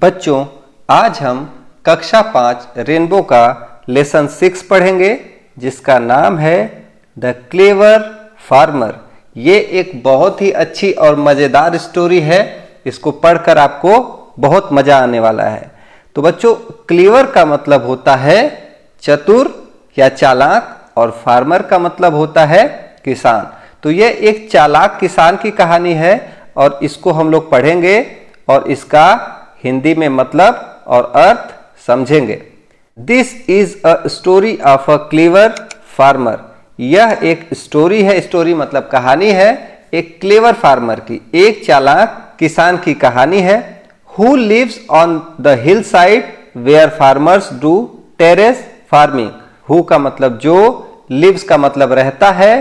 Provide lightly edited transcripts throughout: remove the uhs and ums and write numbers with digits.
बच्चों, आज हम कक्षा 5 रेनबो का लेसन 6 पढ़ेंगे जिसका नाम है द क्लेवर फार्मर। ये एक बहुत ही अच्छी और मज़ेदार स्टोरी है। इसको पढ़कर आपको बहुत मज़ा आने वाला है। तो बच्चों, क्लेवर का मतलब होता है चतुर या चालाक और फार्मर का मतलब होता है किसान। तो ये एक चालाक किसान की कहानी है और इसको हम लोग पढ़ेंगे और इसका हिंदी में मतलब और अर्थ समझेंगे। This is a story of a clever farmer. यह एक स्टोरी है, स्टोरी मतलब कहानी है एक क्लेवर फार्मर की, एक चालाक किसान की कहानी है। Who lives on the hillside where farmers do terrace farming. Who का मतलब जो, लिव्स का मतलब रहता है,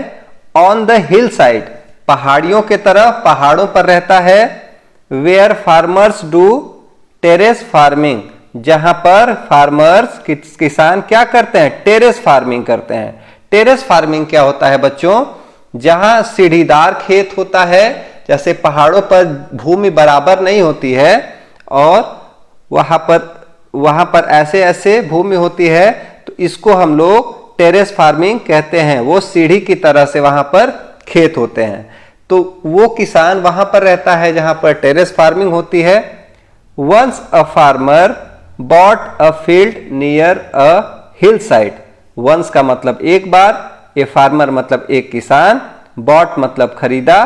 ऑन द हिल साइड पहाड़ियों के तरफ, पहाड़ों पर रहता है। Where farmers do terrace farming, जहां पर फार्मर्स किसान क्या करते हैं, टेरेस फार्मिंग करते हैं। टेरेस फार्मिंग क्या होता है बच्चों, जहां सीढ़ीदार खेत होता है, जैसे पहाड़ों पर भूमि बराबर नहीं होती है और वहां पर ऐसे ऐसे भूमि होती है, तो इसको हम लोग टेरेस फार्मिंग कहते हैं। वो सीढ़ी की तरह से वहां पर खेत होते हैं, तो वो किसान वहां पर रहता है जहां पर टेरेस फार्मिंग होती है। Once a farmer bought a field near a hillside. Once का मतलब एक बार, a farmer मतलब एक किसान, bought मतलब खरीदा,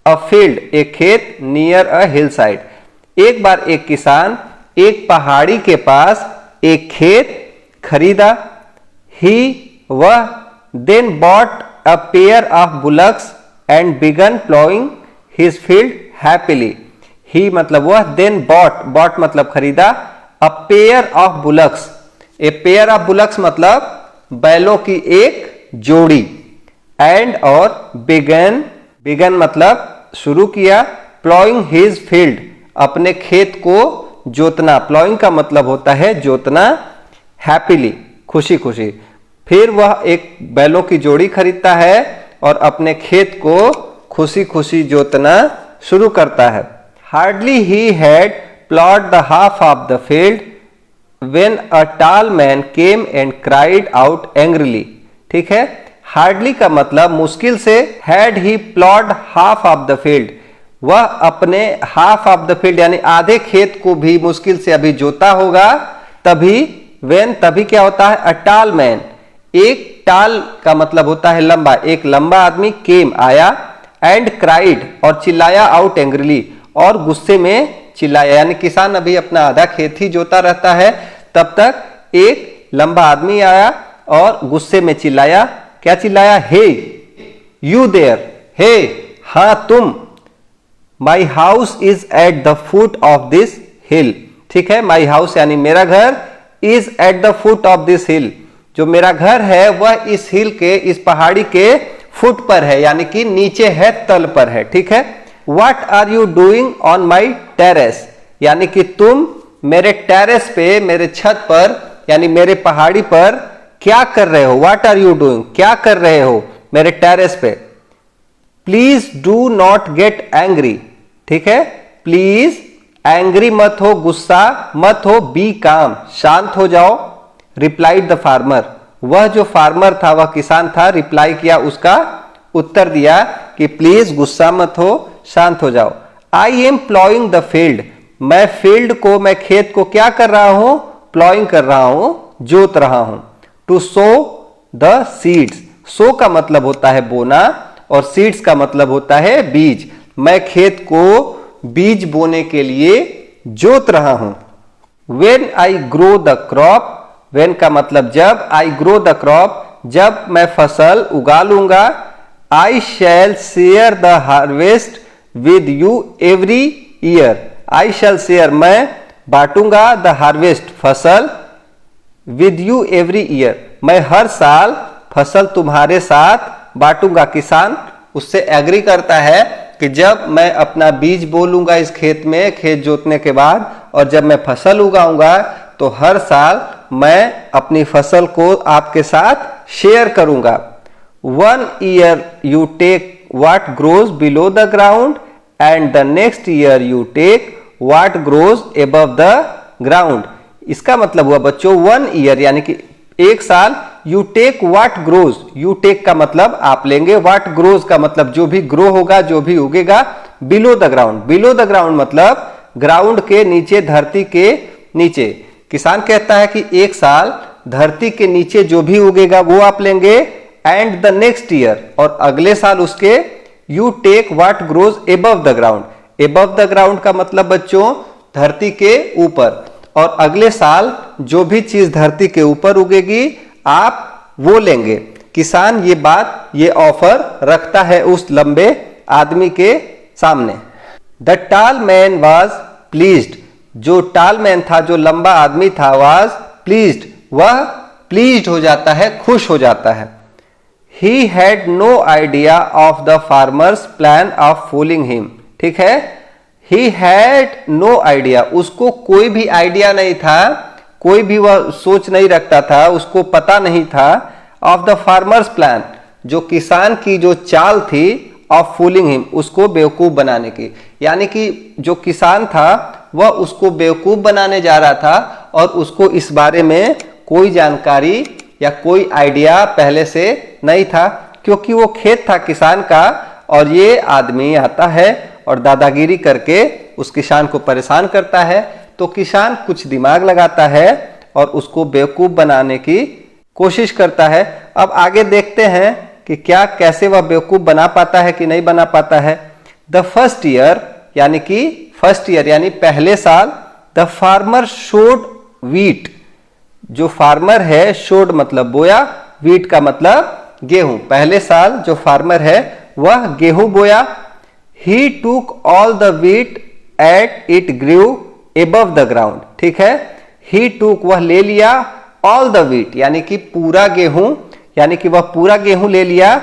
a field एक खेत, near a hillside एक बार एक किसान एक पहाड़ी के पास एक खेत खरीदा। He वह then bought a pair of bullocks and began plowing his field happily. ही मतलब वह, देन बॉट मतलब खरीदा, a pair of bullocks, a pair of bullocks मतलब बैलों की एक जोड़ी, एंड और बिगन मतलब शुरू किया, प्लॉइंग हिज फील्ड अपने खेत को जोतना, प्लॉइंग का मतलब होता है जोतना, हैप्पीली खुशी खुशी। फिर वह एक बैलों की जोड़ी खरीदता है और अपने खेत को खुशी खुशी जोतना शुरू करता है। Hardly he had plowed the half of the field when a tall man came and cried out angrily. ठीक है, hardly का मतलब मुश्किल से, had he plowed half of the field, वह अपने half of the field यानी आधे खेत को भी मुश्किल से अभी जोता होगा, तभी when तभी क्या होता है, a tall man, एक टाल का मतलब होता है लंबा, एक लंबा आदमी, came आया, and cried और चिल्लाया, out angrily और गुस्से में चिल्लाया। यानी किसान अभी अपना आधा खेत ही जोता रहता है, तब तक एक लंबा आदमी आया और गुस्से में चिल्लाया। क्या चिल्लाया, हे यू देयर, हे हाँ तुम, my house is at the foot of this हिल। ठीक है, माई हाउस यानी मेरा घर, is at the foot of this हिल, जो मेरा घर है वह इस हिल के, इस पहाड़ी के फुट पर है, यानी कि नीचे है, तल पर है। ठीक है, What are you doing on my terrace? यानी कि तुम मेरे टेरेस पे, मेरे छत पर यानी मेरे पहाड़ी पर क्या कर रहे हो। What are you doing? क्या कर रहे हो मेरे टेरेस पे। Please do not get angry. ठीक है, प्लीज एंग्री मत हो, गुस्सा मत हो, बी काम शांत हो जाओ। Replied the farmer. वह जो फार्मर था, वह किसान था, रिप्लाई किया, उसका उत्तर दिया कि प्लीज गुस्सा मत हो, शांत हो जाओ। I am ploughing the field, मैं फील्ड को, मैं खेत को क्या कर रहा हूं, प्लॉइंग कर रहा हूं, जोत रहा हूं। टू सो द सीड्स, सो का मतलब होता है बोना और सीड्स का मतलब होता है बीज। मैं खेत को बीज बोने के लिए जोत रहा हूं। When I grow the crop, when का मतलब जब, आई ग्रो द क्रॉप जब मैं फसल उगा लूंगा। I shall share the harvest with you every year, I shall share मैं बांटूंगा, द हार्वेस्ट फसल, विद यू एवरी ईयर मैं हर साल फसल तुम्हारे साथ बांटूंगा। किसान उससे एग्री करता है कि जब मैं अपना बीज बोलूंगा इस खेत में, खेत जोतने के बाद, और जब मैं फसल उगाऊंगा तो हर साल मैं अपनी फसल को आपके साथ शेयर करूंगा। 1 year you take what grows below the ground and the next year you take what grows above the ground. इसका मतलब हुआ बच्चों 1 ईयर यानी कि 1 साल। You take what grows, you take का मतलब आप लेंगे, व्हाट ग्रोज का मतलब जो भी ग्रो होगा, जो भी उगेगा below the ground. Below the ground मतलब ग्राउंड के नीचे, धरती के नीचे। किसान कहता है कि 1 साल धरती के नीचे जो भी उगेगा वो आप लेंगे। एंड द नेक्स्ट ईयर, और अगले साल उसके, you take what grows above the ground. Above the ground का मतलब बच्चों धरती के ऊपर, और अगले साल जो भी चीज धरती के ऊपर उगेगी आप वो लेंगे। किसान ये बात, ये ऑफर रखता है उस लंबे आदमी के सामने। द टाल मैन वॉज प्लीज्ड, जो टाल मैन था, जो लंबा आदमी था, वॉज प्लीज्ड, वह प्लीज्ड हो जाता है, खुश हो जाता है। He had no idea of the farmers plan of fooling him. ठीक है, ही हैड नो आइडिया, उसको कोई भी आइडिया नहीं था, कोई भी वह सोच नहीं रखता था, उसको पता नहीं था ऑफ द फार्मर्स प्लान, जो किसान की जो चाल थी, ऑफ फूलिंग हिम, उसको बेवकूफ बनाने की। यानी कि जो किसान था वह उसको बेवकूफ बनाने जा रहा था और उसको इस बारे में कोई जानकारी या कोई आइडिया पहले से नहीं था, क्योंकि वो खेत था किसान का और ये आदमी आता है और दादागिरी करके उस किसान को परेशान करता है। तो किसान कुछ दिमाग लगाता है और उसको बेवकूफ बनाने की कोशिश करता है। अब आगे देखते हैं कि क्या, कैसे वह बेवकूफ बना पाता है कि नहीं बना पाता है। द फर्स्ट ईयर यानी कि फर्स्ट ईयर यानी पहले साल, द फार्मर शोड वीट, जो फार्मर है, शोड मतलब बोया, वीट का मतलब गेहूं। पहले साल जो फार्मर है वह गेहूं बोया। ही टूक all the wheat at it grew above the ground. ठीक है, ही टूक वह ले लिया, ऑल द वीट यानी कि पूरा गेहूं, यानी कि वह पूरा गेहूं ले लिया,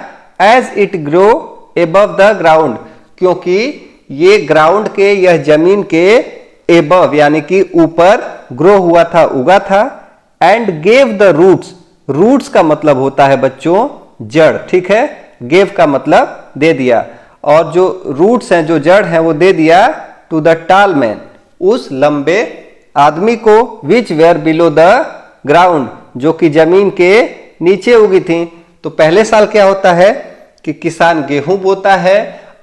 as it grow above the ground, क्योंकि ये ग्राउंड के, यह जमीन के एबव यानी कि ऊपर ग्रो हुआ था, उगा था। And gave the roots, roots का मतलब होता है बच्चों जड़। ठीक है, गेव का मतलब दे दिया, और जो रूट्स हैं, जो जड़ हैं, वो दे दिया टू द टाल मैन, उस लंबे आदमी को, विच वेयर बिलो द ग्राउंड, जो कि जमीन के नीचे उगी थी। तो पहले साल क्या होता है कि किसान गेहूं बोता है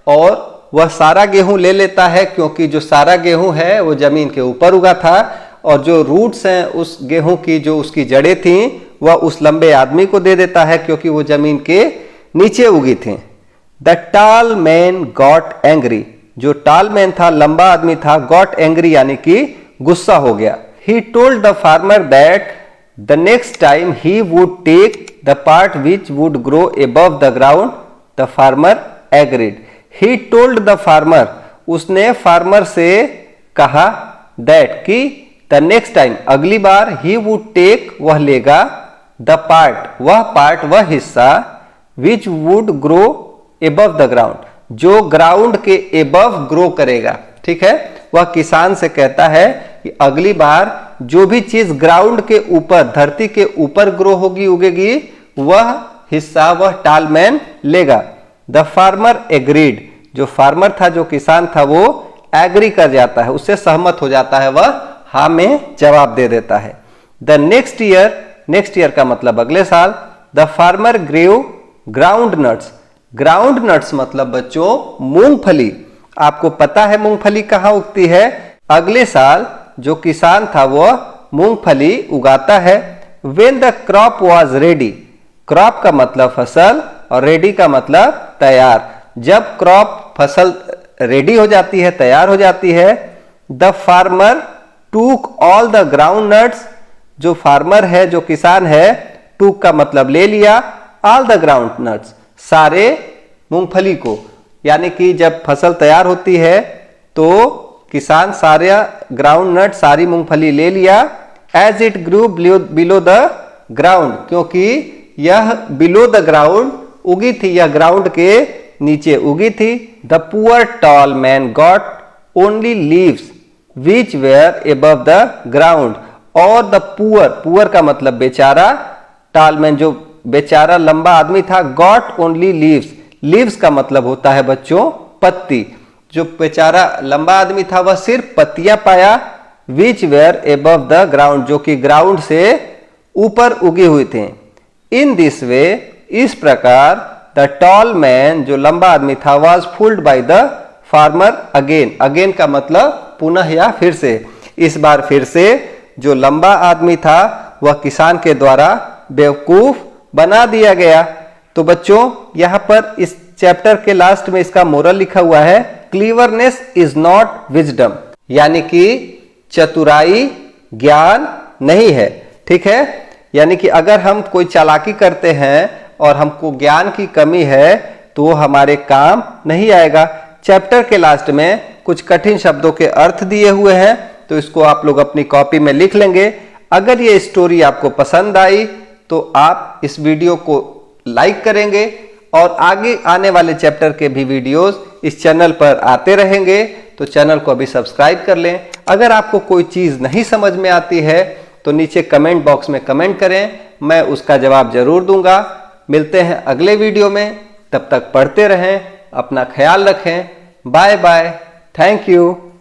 और वह सारा गेहूं ले लेता है, क्योंकि जो सारा गेहूं है वो जमीन के ऊपर उगा था, और जो रूट्स हैं उस गेहूं की, जो उसकी जड़ें थी, वह उस लंबे आदमी को दे देता है, क्योंकि वो जमीन के नीचे उगी थी। द टाल मैन गॉट एंग्री, जो टाल मैन था, लंबा आदमी था, गॉट एंग्री यानी कि गुस्सा हो गया। He told the farmer that the next time he would take the part which would grow above the ground. The farmer agreed. He told the farmer, उसने फार्मर से कहा, दैट कि द नेक्स्ट टाइम, अगली बार, ही would take वह लेगा, the part वह part, वह हिस्सा, विच would grow above the ground, जो ग्राउंड के एबव ग्रो करेगा। ठीक है, वह किसान से कहता है कि अगली बार जो भी चीज ग्राउंड के ऊपर, धरती के ऊपर ग्रो होगी, उगेगी, वह हिस्सा वह टालमैन लेगा। द फार्मर एग्रीड, जो फार्मर था, जो किसान था, वो एग्री कर जाता है, उससे सहमत हो जाता है, वह हाँ में जवाब दे देता है। The next year, next year का मतलब अगले साल, the farmer grew groundnuts. Groundnuts मतलब बच्चों मूंगफली। आपको पता है मूंगफली कहाँ उगती है। अगले साल जो किसान था वह मूंगफली उगाता है। When the crop was ready, crop का मतलब फसल और रेडी का मतलब तैयार। जब क्रॉप, फसल रेडी हो जाती है, तैयार हो जाती है, द फार्मर टूक ऑल द ग्राउंड नट्स, जो फार्मर है, जो किसान है, टूक का मतलब ले लिया, ऑल द ग्राउंड नट्स, सारे मूंगफली को। यानी कि जब फसल तैयार होती है तो किसान सारे ग्राउंड नट, सारी मूंगफली ले लिया। As it grew below the ground, क्योंकि यह बिलो द ग्राउंड उगी थी, यह ग्राउंड के नीचे उगी थी। The poor tall man got only leaves which were above the ground. और द पुअर, पुअर का मतलब बेचारा, टॉल मैन जो बेचारा लंबा आदमी था, गॉट ओनली लीव्स, लीव्स का मतलब होता है बच्चों पत्ती। जो बेचारा लंबा आदमी था वह सिर्फ पत्तियां पाया, विच वेयर एबव द ग्राउंड, जो कि ग्राउंड से ऊपर उगी हुई थी। इन दिस वे, इस प्रकार, द टॉल मैन, जो लंबा आदमी था, was fooled by the farmer again. Again का मतलब पुनः या फिर से। इस बार फिर से जो लंबा आदमी था वह किसान के द्वारा बेवकूफ बना दिया गया। तो बच्चों यहां पर इस चैप्टर के लास्ट में इसका मोरल लिखा हुआ है, क्लीवरनेस इज नॉट विजडम, यानी कि चतुराई ज्ञान नहीं है। ठीक है, यानी कि अगर हम कोई चालाकी करते हैं और हमको ज्ञान की कमी है तो हमारे काम नहीं आएगा। चैप्टर के लास्ट में कुछ कठिन शब्दों के अर्थ दिए हुए हैं, तो इसको आप लोग अपनी कॉपी में लिख लेंगे। अगर ये स्टोरी आपको पसंद आई तो आप इस वीडियो को लाइक करेंगे और आगे आने वाले चैप्टर के भी वीडियोस इस चैनल पर आते रहेंगे, तो चैनल को अभी सब्सक्राइब कर लें। अगर आपको कोई चीज़ नहीं समझ में आती है तो नीचे कमेंट बॉक्स में कमेंट करें, मैं उसका जवाब जरूर दूंगा। मिलते हैं अगले वीडियो में, तब तक पढ़ते रहें, अपना ख्याल रखें। Bye bye, thank you.